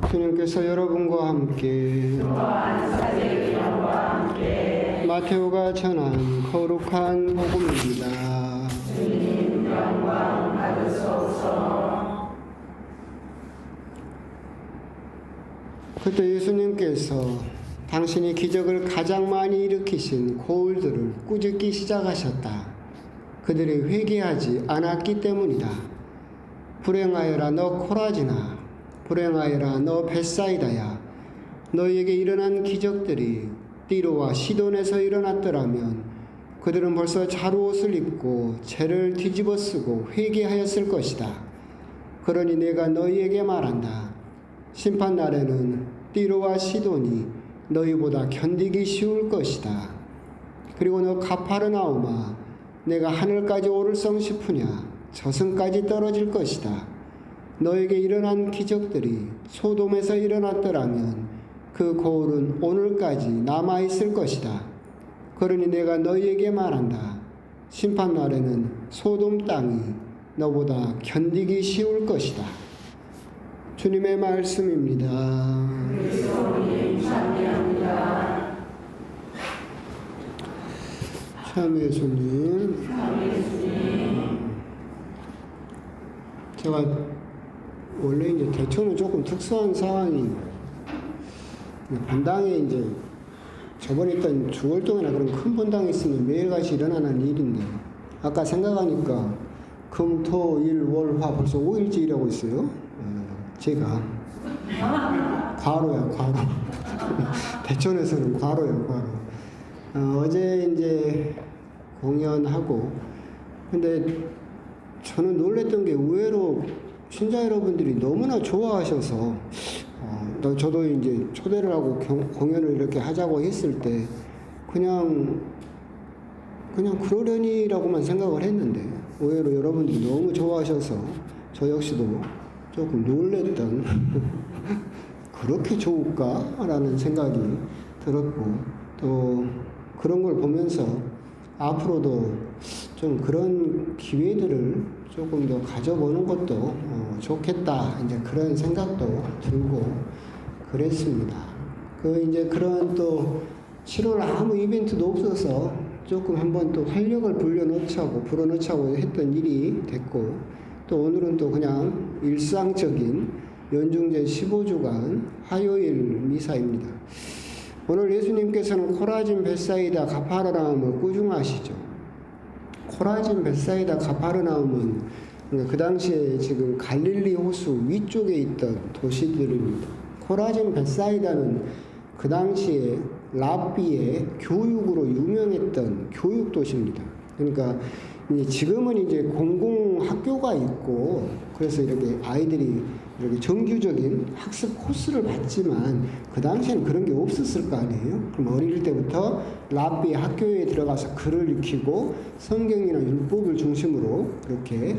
주님께서 여러분과 함께 마테오가 전한 거룩한 복음입니다. 주님 영광 받으소서. 그때 예수님께서 당신이 기적을 가장 많이 일으키신 고울들을 꾸짖기 시작하셨다. 그들이 회개하지 않았기 때문이다. 불행하여라 너 코라지나, 불행하여라 너 벳사이다야. 너희에게 일어난 기적들이 띠로와 시돈에서 일어났더라면 그들은 벌써 자루옷을 입고 죄를 뒤집어 쓰고 회개하였을 것이다. 그러니 내가 너희에게 말한다. 심판날에는 띠로와 시돈이 너희보다 견디기 쉬울 것이다. 그리고 너 가파르나우마, 내가 하늘까지 오를성 싶으냐? 저승까지 떨어질 것이다. 너에게 일어난 기적들이 소돔에서 일어났더라면 그 고울은 오늘까지 남아있을 것이다. 그러니 내가 너희에게 말한다. 심판날에는 소돔 땅이 너보다 견디기 쉬울 것이다. 주님의 말씀입니다. 그리스도님 찬미합니다. 참 예수님. 제가 원래 이제 대천은 조금 특수한 상황이 본당에 이제 저번에 있던 주월동이나 그런 큰 본당이 있으면 매일같이 일어나는 일인데 아까 생각하니까 금, 토, 일, 월, 화 벌써 5일째 일하고 있어요. 제가 과로야 과로. 대천에서는 과로야 과로. 어제 이제 공연하고 근데 저는 놀랬던 게 의외로 신자 여러분들이 너무나 좋아하셔서 저도 이제 초대를 하고 공연을 이렇게 하자고 했을 때 그냥 그러려니라고만 생각을 했는데 의외로 여러분들이 너무 좋아하셔서 저 역시도 조금 놀랬던 그렇게 좋을까라는 생각이 들었고 또 그런 걸 보면서 앞으로도 좀 그런 기회들을 조금 더 가져보는 것도 좋겠다 이제 그런 생각도 들고 그랬습니다. 이제 그런 또 7월 아무 이벤트도 없어서 조금 한번 또 활력을 불어넣자고 했던 일이 됐고 또 오늘은 또 그냥 일상적인 연중제 15주간 화요일 미사입니다. 오늘 예수님께서는 코라진 벳사이다 가파르나움을 꾸중하시죠. 코라진 벳사이다 가파르나움은 그 당시에 지금 갈릴리 호수 위쪽에 있던 도시들입니다. 코라진 벳사이다는 그 당시에 랍비의 교육으로 유명했던 교육 도시입니다. 그러니까 지금은 이제 공공학교가 있고 그래서 이렇게 아이들이 이렇게 정규적인 학습 코스를 받지만 그 당시에는 그런 게 없었을 거 아니에요. 그럼 어릴 때부터 랍비 학교에 들어가서 글을 익히고 성경이나 율법을 중심으로 이렇게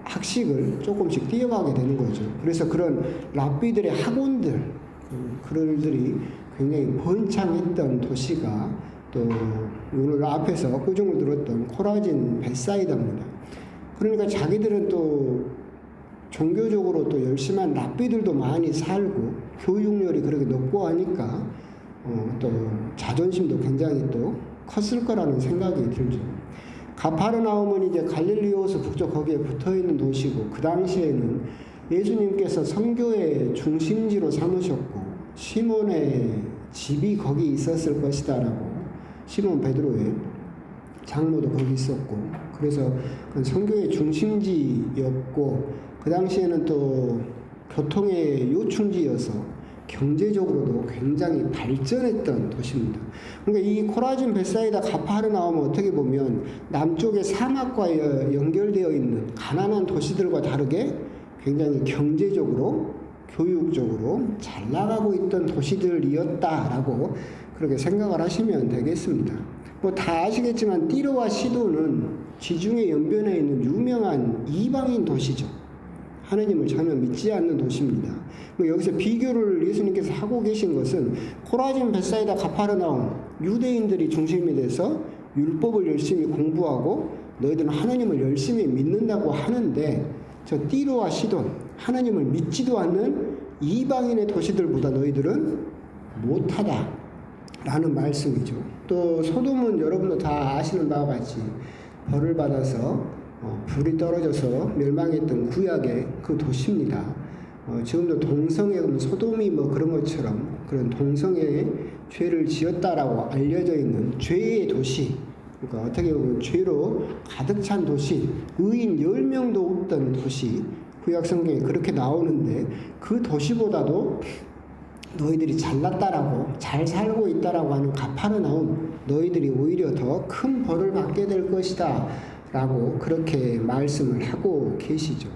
학식을 조금씩 띄어가게 되는 거죠. 그래서 그런 랍비들의 학원들, 그들이 굉장히 번창했던 도시가 또 오늘 앞에서 꾸중을 들었던 코라진 벳사이다입니다. 그러니까 자기들은 또 종교적으로 또 열심한 랍비들도 많이 살고 교육열이 그렇게 높고 하니까 또 자존심도 굉장히 또 컸을 거라는 생각이 들죠. 가파르나움은 이제 갈릴리 호수 북쪽 거기에 붙어있는 도시고 그 당시에는 예수님께서 선교의 중심지로 삼으셨고 시몬의 집이 거기 있었을 것이다라고 시몬 베드로의 장모도 거기 있었고 그래서 선교의 중심지였고 그 당시에는 또 교통의 요충지여서 경제적으로도 굉장히 발전했던 도시입니다. 그러니까 이 코라진 벳사이다 가파르나움은 어떻게 보면 남쪽의 사막과 연결되어 있는 가난한 도시들과 다르게 굉장히 경제적으로 교육적으로 잘 나가고 있던 도시들이었다라고 그렇게 생각을 하시면 되겠습니다. 뭐 다 아시겠지만 띠로와 시돈은 지중해 연변에 있는 유명한 이방인 도시죠. 하느님을 전혀 믿지 않는 도시입니다. 여기서 비교를 예수님께서 하고 계신 것은 코라진 벳사이다 가파르나움 유대인들이 중심이 돼서 율법을 열심히 공부하고 너희들은 하느님을 열심히 믿는다고 하는데 저 띠로와 시돈 하느님을 믿지도 않는 이방인의 도시들보다 너희들은 못하다 라는 말씀이죠. 또 소돔은 여러분도 다 아시는 바와 같이 벌을 받아서 불이 떨어져서 멸망했던 구약의 그 도시입니다. 지금도 동성애, 소돔이 뭐 그런 것처럼 그런 동성애의 죄를 지었다라고 알려져 있는 죄의 도시, 그러니까 어떻게 보면 죄로 가득 찬 도시, 의인 10명도 없던 도시, 구약 성경에 그렇게 나오는데 그 도시보다도 너희들이 잘났다라고, 잘 살고 있다라고 하는 가파르나움, 너희들이 오히려 더 큰 벌을 받게 될 것이다 라고 그렇게 말씀을 하고 계시죠.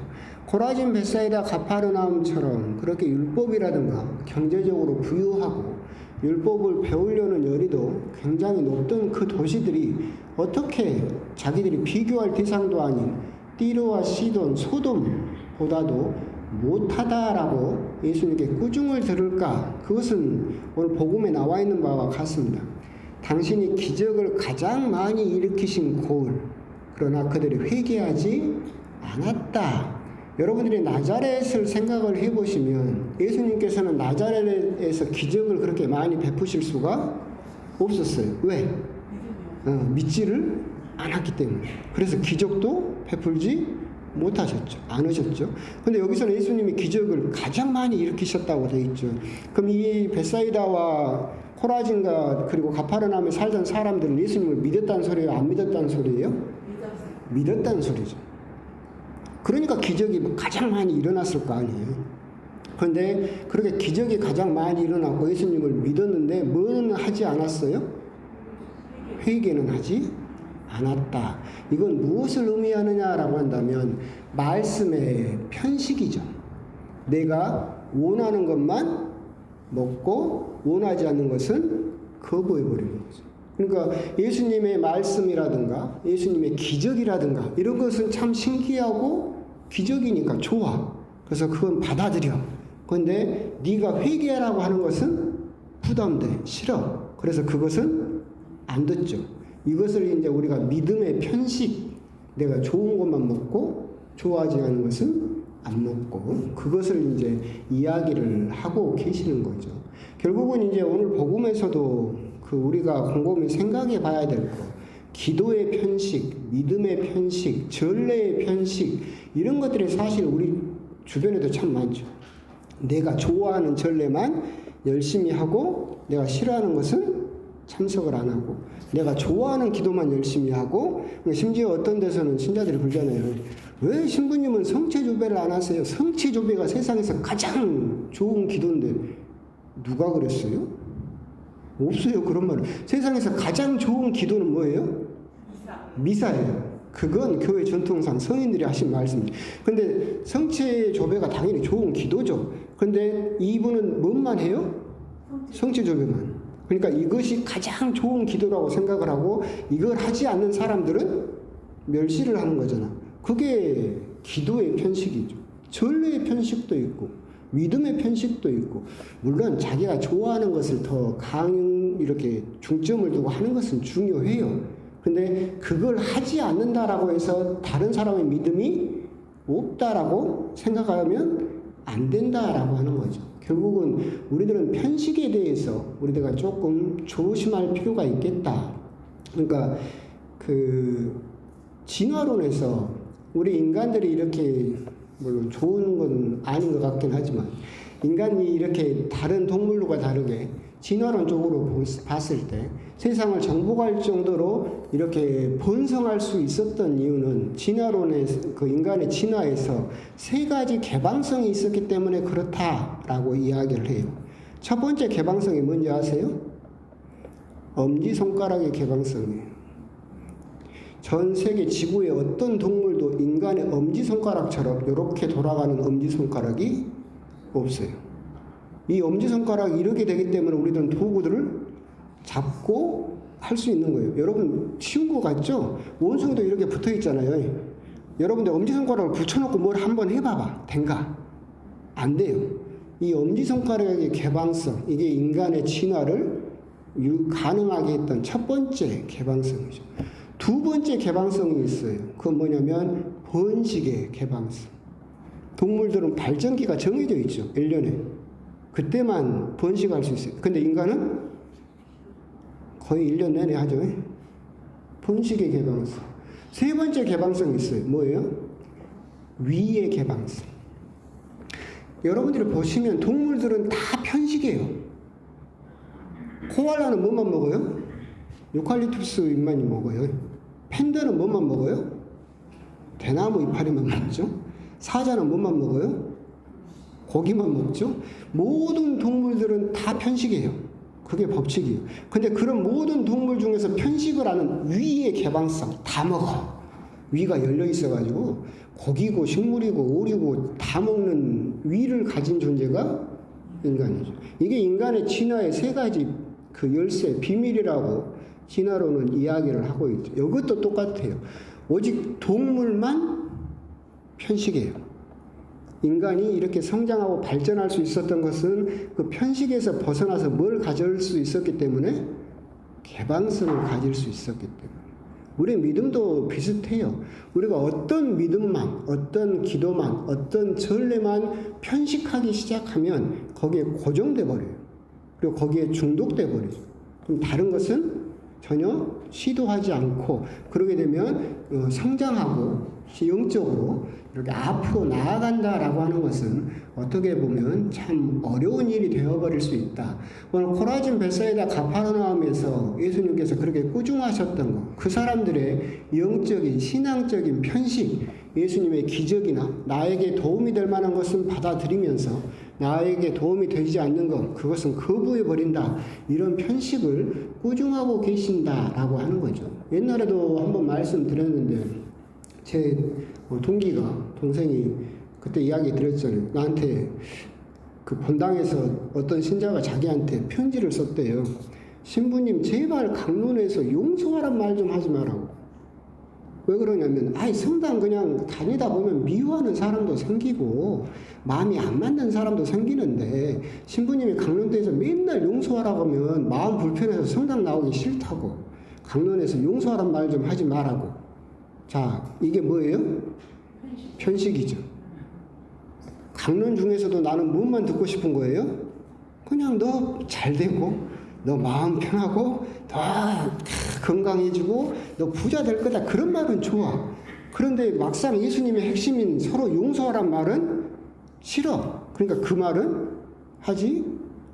코라진, 벳사이다, 가파르나움처럼 그렇게 율법이라든가 경제적으로 부유하고 율법을 배우려는 열의도 굉장히 높던 그 도시들이 어떻게 자기들이 비교할 대상도 아닌 띠르와 시돈, 소돔보다도 못하다라고 예수님께 꾸중을 들을까? 그것은 오늘 복음에 나와 있는 바와 같습니다. 당신이 기적을 가장 많이 일으키신 고을, 그러나 그들이 회개하지 않았다. 여러분들이 나자렛을 생각을 해보시면 예수님께서는 나자렛에서 기적을 그렇게 많이 베푸실 수가 없었어요. 왜? 믿지를 않았기 때문에. 그래서 기적도 베풀지 못하셨죠. 않으셨죠. 근데 여기서는 예수님이 기적을 가장 많이 일으키셨다고 되어 있죠. 그럼 이 벳사이다와 코라진과 그리고 가파르나움에 살던 사람들은 예수님을 믿었다는 소리예요? 안 믿었다는 소리예요? 믿었다는 소리죠. 그러니까 기적이 가장 많이 일어났을 거 아니에요. 그런데 그렇게 기적이 가장 많이 일어나고 예수님을 믿었는데 뭐는 하지 않았어요? 회개는 하지 않았다. 이건 무엇을 의미하느냐라고 한다면 말씀의 편식이죠. 내가 원하는 것만 먹고 원하지 않는 것은 거부해버리는 거죠. 그러니까 예수님의 말씀이라든가 예수님의 기적이라든가 이런 것은 참 신기하고 기적이니까 좋아. 그래서 그건 받아들여. 그런데 네가 회개하라고 하는 것은 부담돼. 싫어. 그래서 그것은 안 듣죠. 이것을 이제 우리가 믿음의 편식, 내가 좋은 것만 먹고 좋아하지 않는 것은 안 먹고 그것을 이제 이야기를 하고 계시는 거죠. 결국은 이제 오늘 복음에서도 그 우리가 곰곰이 생각해 봐야 될 거, 기도의 편식, 믿음의 편식, 전례의 편식 이런 것들이 사실 우리 주변에도 참 많죠. 내가 좋아하는 전례만 열심히 하고 내가 싫어하는 것은 참석을 안 하고 내가 좋아하는 기도만 열심히 하고 심지어 어떤 데서는 신자들이 그러잖아요. 왜 신부님은 성체조배를 안 하세요? 성체조배가 세상에서 가장 좋은 기도인데 누가 그랬어요? 없어요. 그런 말은. 세상에서 가장 좋은 기도는 뭐예요? 미사예요. 그건 교회 전통상 성인들이 하신 말씀이에요. 근데 성체조배가 당연히 좋은 기도죠. 근데 이분은 뭔만 해요? 성체조배만. 그러니까 이것이 가장 좋은 기도라고 생각을 하고 이걸 하지 않는 사람들은 멸시를 하는 거잖아. 그게 기도의 편식이죠. 전례의 편식도 있고 믿음의 편식도 있고 물론 자기가 좋아하는 것을 더 이렇게 중점을 두고 하는 것은 중요해요. 근데 그걸 하지 않는다라고 해서 다른 사람의 믿음이 없다라고 생각하면 안 된다라고 하는 거죠. 결국은 우리들은 편식에 대해서 우리가 조금 조심할 필요가 있겠다. 그러니까 그 진화론에서 우리 인간들이 이렇게 물론 좋은 건 아닌 것 같긴 하지만 인간이 이렇게 다른 동물과 다르게 진화론적으로 봤을 때 세상을 정복할 정도로 이렇게 번성할 수 있었던 이유는 진화론의 그 인간의 진화에서 세 가지 개방성이 있었기 때문에 그렇다라고 이야기를 해요. 첫 번째 개방성이 뭔지 아세요? 엄지손가락의 개방성이에요. 전 세계 지구의 어떤 동물도 인간의 엄지손가락처럼 이렇게 돌아가는 엄지손가락이 없어요. 이 엄지손가락이 이렇게 되기 때문에 우리들은 도구들을 잡고 할 수 있는 거예요. 여러분 쉬운 거 같죠? 원숭이도 이렇게 붙어 있잖아요. 여러분들 엄지손가락을 붙여놓고 뭘 한번 해봐봐. 된가? 안 돼요. 이 엄지손가락의 개방성, 이게 인간의 진화를 가능하게 했던 첫 번째 개방성이죠. 두 번째 개방성이 있어요. 그건 뭐냐면 번식의 개방성. 동물들은 발정기가 정해져 있죠. 1년에. 그때만 번식할 수 있어요. 근데 인간은 거의 1년 내내 하죠. 번식의 개방성. 세 번째 개방성이 있어요. 뭐예요? 위의 개방성. 여러분들이 보시면 동물들은 다 편식해요. 코알라는 뭐만 먹어요? 유칼립투스 잎만 먹어요. 팬더는 뭐만 먹어요? 대나무 이파리만 먹죠. 사자는 뭐만 먹어요? 고기만 먹죠. 모든 동물들은 다 편식해요. 그게 법칙이에요. 근데 그런 모든 동물 중에서 편식을 하는 위의 개방성 다 먹어. 위가 열려 있어가지고 고기고 식물이고 오리고 다 먹는 위를 가진 존재가 인간이죠. 이게 인간의 진화의 세 가지 그 열쇠 비밀이라고 진화론은 이야기를 하고 있죠. 이것도 똑같아요. 오직 동물만 편식해요. 인간이 이렇게 성장하고 발전할 수 있었던 것은 그 편식에서 벗어나서 뭘 가질 수 있었기 때문에 개방성을 가질 수 있었기 때문에. 우리 믿음도 비슷해요. 우리가 어떤 믿음만, 어떤 기도만, 어떤 전례만 편식하기 시작하면 거기에 고정돼 버려요. 그리고 거기에 중독돼 버려요. 그럼 다른 것은 전혀 시도하지 않고 그러게 되면 성장하고 영적으로 이렇게 앞으로 나아간다라고 하는 것은 어떻게 보면 참 어려운 일이 되어버릴 수 있다. 오늘 코라진 벳사이다 가파르나움에서 예수님께서 그렇게 꾸중하셨던 것, 그 사람들의 영적인 신앙적인 편식, 예수님의 기적이나 나에게 도움이 될 만한 것은 받아들이면서 나에게 도움이 되지 않는 것, 그것은 거부해버린다. 이런 편식을 꾸중하고 계신다라고 하는 거죠. 옛날에도 한번 말씀드렸는데 제 동생이 그때 이야기 드렸잖아요. 나한테 그 본당에서 어떤 신자가 자기한테 편지를 썼대요. 신부님 제발 강론에서 용서하란 말 좀 하지 말라고. 왜 그러냐면 성당 그냥 다니다 보면 미워하는 사람도 생기고 마음이 안 맞는 사람도 생기는데 신부님이 강론대에서 맨날 용서하라고 하면 마음 불편해서 성당 나오기 싫다고. 강론에서 용서하란 말 좀 하지 말라고. 자, 이게 뭐예요? 편식이죠. 강론 중에서도 나는 무엇만 듣고 싶은 거예요? 그냥 너 잘 되고, 너 마음 편하고, 더 건강해지고, 너 부자 될 거다. 그런 말은 좋아. 그런데 막상 예수님의 핵심인 서로 용서하란 말은 싫어. 그러니까 그 말은 하지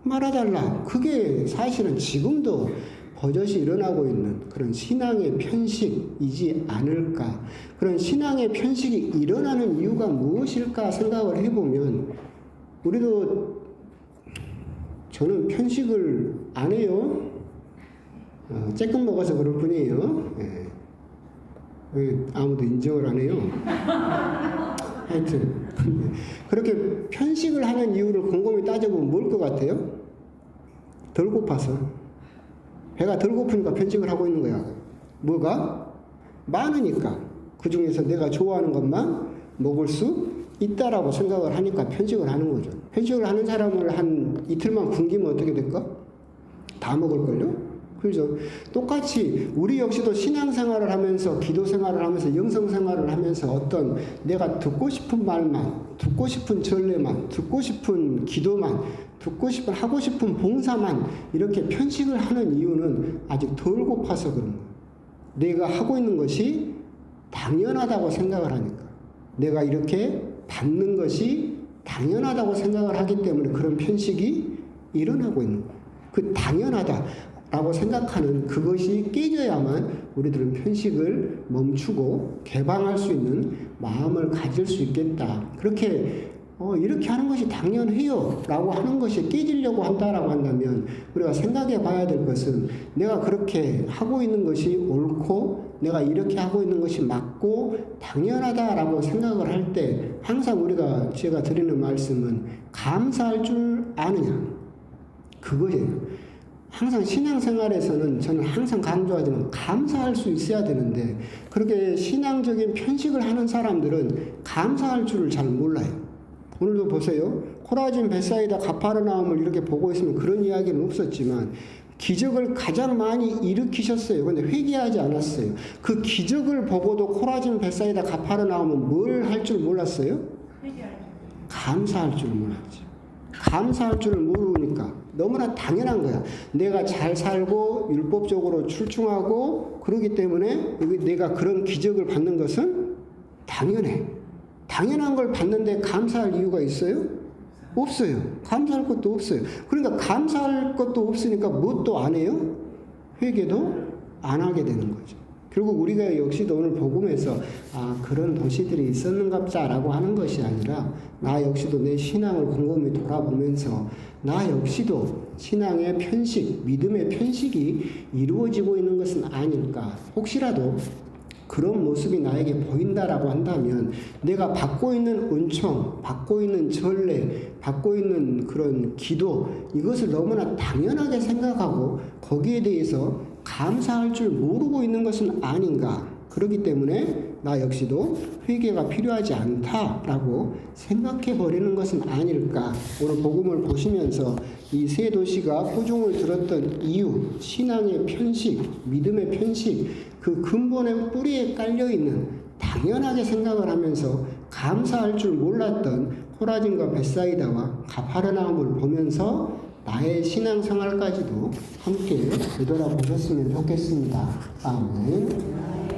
말아달라. 그게 사실은 지금도 버젓이 일어나고 있는 그런 신앙의 편식이지 않을까. 그런 신앙의 편식이 일어나는 이유가 무엇일까 생각을 해보면 저는 편식을 안 해요. 쬐끔 먹어서 그럴 뿐이에요. 예. 왜 아무도 인정을 안 해요? 하여튼 그렇게 편식을 하는 이유를 곰곰이 따져보면 뭘 것 같아요? 덜 고파서. 배가 덜 고프니까 편식을 하고 있는 거야. 뭐가? 많으니까. 그 중에서 내가 좋아하는 것만 먹을 수 있다라고 생각을 하니까 편식을 하는 거죠. 편식을 하는 사람을 한 이틀만 굶기면 어떻게 될까? 다 먹을걸요? 그렇죠? 똑같이 우리 역시도 신앙생활을 하면서 기도생활을 하면서 영성생활을 하면서 어떤 내가 듣고 싶은 말만, 듣고 싶은 전례만, 듣고 싶은 기도만, 하고 싶은 봉사만 이렇게 편식을 하는 이유는 아직 덜 고파서 그런 거예요. 내가 하고 있는 것이 당연하다고 생각을 하니까. 내가 이렇게 받는 것이 당연하다고 생각을 하기 때문에 그런 편식이 일어나고 있는 거예요. 그 당연하다라고 생각하는 그것이 깨져야만 우리들은 편식을 멈추고 개방할 수 있는 마음을 가질 수 있겠다. 그렇게 이렇게 하는 것이 당연해요 라고 하는 것이 깨지려고 한다라고 한다면 우리가 생각해 봐야 될 것은 내가 그렇게 하고 있는 것이 옳고 내가 이렇게 하고 있는 것이 맞고 당연하다라고 생각을 할 때 항상 제가 드리는 말씀은 감사할 줄 아느냐 그거예요. 항상 신앙생활에서는 저는 항상 강조하지만 감사할 수 있어야 되는데 그렇게 신앙적인 편식을 하는 사람들은 감사할 줄을 잘 몰라요. 오늘도 보세요. 코라진 벳사이다 가파르나움을 이렇게 보고 있으면 그런 이야기는 없었지만 기적을 가장 많이 일으키셨어요. 근데 회개하지 않았어요. 그 기적을 보고도 코라진 벳사이다 가파르나움은 뭘 할 줄 몰랐어요? 감사할 줄 몰랐죠. 감사할 줄 모르니까 너무나 당연한 거야. 내가 잘 살고 율법적으로 출중하고 그러기 때문에 내가 그런 기적을 받는 것은 당연해. 당연한 걸 받는데 감사할 이유가 있어요? 없어요. 감사할 것도 없어요. 그러니까 감사할 것도 없으니까 뭣도 안 해요? 회개도 안 하게 되는 거죠. 결국 우리가 역시도 오늘 복음에서 그런 도시들이 있었는갑자라고 하는 것이 아니라 나 역시도 내 신앙을 곰곰이 돌아보면서 나 역시도 신앙의 편식, 믿음의 편식이 이루어지고 있는 것은 아닐까. 혹시라도 그런 모습이 나에게 보인다라고 한다면 내가 받고 있는 은총, 받고 있는 전례, 받고 있는 그런 기도 이것을 너무나 당연하게 생각하고 거기에 대해서 감사할 줄 모르고 있는 것은 아닌가. 그렇기 때문에 나 역시도 회개가 필요하지 않다라고 생각해 버리는 것은 아닐까. 오늘 복음을 보시면서 이 세 도시가 호종을 들었던 이유, 신앙의 편식, 믿음의 편식, 그 근본의 뿌리에 깔려 있는 당연하게 생각을 하면서 감사할 줄 몰랐던 코라진과 벳사이다와 가파르나움을 보면서 나의 신앙생활까지도 함께 되돌아보셨으면 좋겠습니다. 아멘.